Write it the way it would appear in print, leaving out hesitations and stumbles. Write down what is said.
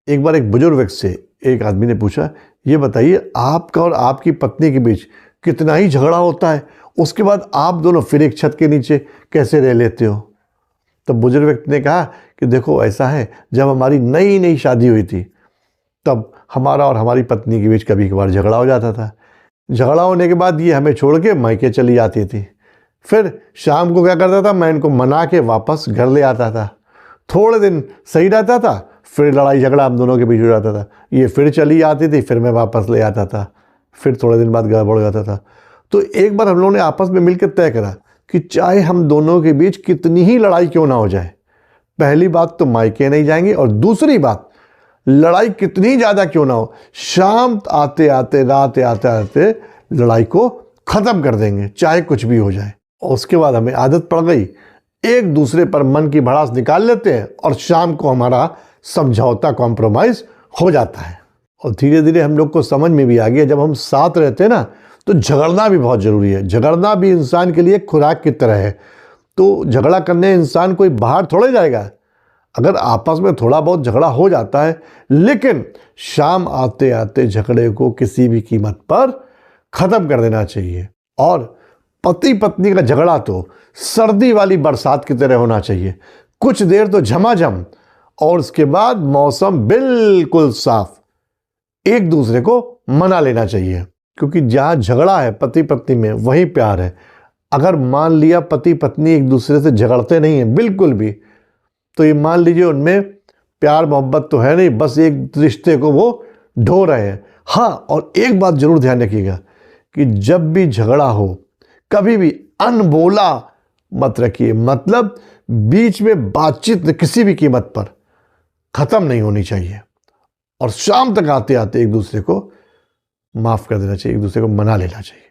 एक बार एक बुजुर्ग व्यक्ति से एक आदमी ने पूछा, ये बताइए आपका और आपकी पत्नी के बीच कितना ही झगड़ा होता है, उसके बाद आप दोनों फिर एक छत के नीचे कैसे रह लेते हो? तब बुजुर्ग व्यक्ति ने कहा कि देखो ऐसा है, जब हमारी नई नई शादी हुई थी तब हमारा और हमारी पत्नी के बीच कभी कभार झगड़ा हो जाता था। झगड़ा होने के बाद ये हमें छोड़ के मायके चली जाती थी। फिर शाम को क्या करता था, मैं इनको मना के वापस घर ले आता था। थोड़े दिन सही रहता था, फिर लड़ाई झगड़ा हम दोनों के बीच हो जाता था। ये फिर चली आती थी, फिर मैं वापस ले आता था। फिर थोड़े दिन बाद गड़बड़ हो जाता था। तो एक बार हम लोगों ने आपस में मिलकर तय करा कि चाहे हम दोनों के बीच कितनी ही लड़ाई क्यों ना हो जाए, पहली बात तो मायके नहीं जाएंगे, और दूसरी बात लड़ाई कितनी ज़्यादा क्यों ना हो, शाम आते आते रात आते आते लड़ाई को ख़त्म कर देंगे, चाहे कुछ भी हो जाए। और उसके बाद हमें आदत पड़ गई, एक दूसरे पर मन की भड़ास निकाल लेते हैं और शाम को हमारा समझौता कॉम्प्रोमाइज़ हो जाता है। और धीरे धीरे हम लोग को समझ में भी आ गया, जब हम साथ रहते हैं ना तो झगड़ना भी बहुत ज़रूरी है। झगड़ना भी इंसान के लिए खुराक की तरह है। तो झगड़ा करने इंसान कोई बाहर थोड़े जाएगा। अगर आपस में थोड़ा बहुत झगड़ा हो जाता है, लेकिन शाम आते आते झगड़े को किसी भी कीमत पर ख़त्म कर देना चाहिए। और पति पत्नी का झगड़ा तो सर्दी वाली बरसात की तरह होना चाहिए। कुछ देर तो झमाझम, और उसके बाद मौसम बिल्कुल साफ, एक दूसरे को मना लेना चाहिए। क्योंकि जहाँ झगड़ा है पति पत्नी में, वहीं प्यार है। अगर मान लिया पति पत्नी एक दूसरे से झगड़ते नहीं हैं बिल्कुल भी, तो ये मान लीजिए उनमें प्यार मोहब्बत तो है नहीं, बस एक रिश्ते को वो ढो रहे हैं। हाँ, और एक बात जरूर ध्यान रखिएगा कि जब भी झगड़ा हो कभी भी अनबोला मत रखिए। मतलब बीच में बातचीत किसी भी कीमत पर ख़त्म नहीं होनी चाहिए, और शाम तक आते आते एक दूसरे को माफ़ कर देना चाहिए, एक दूसरे को मना लेना चाहिए।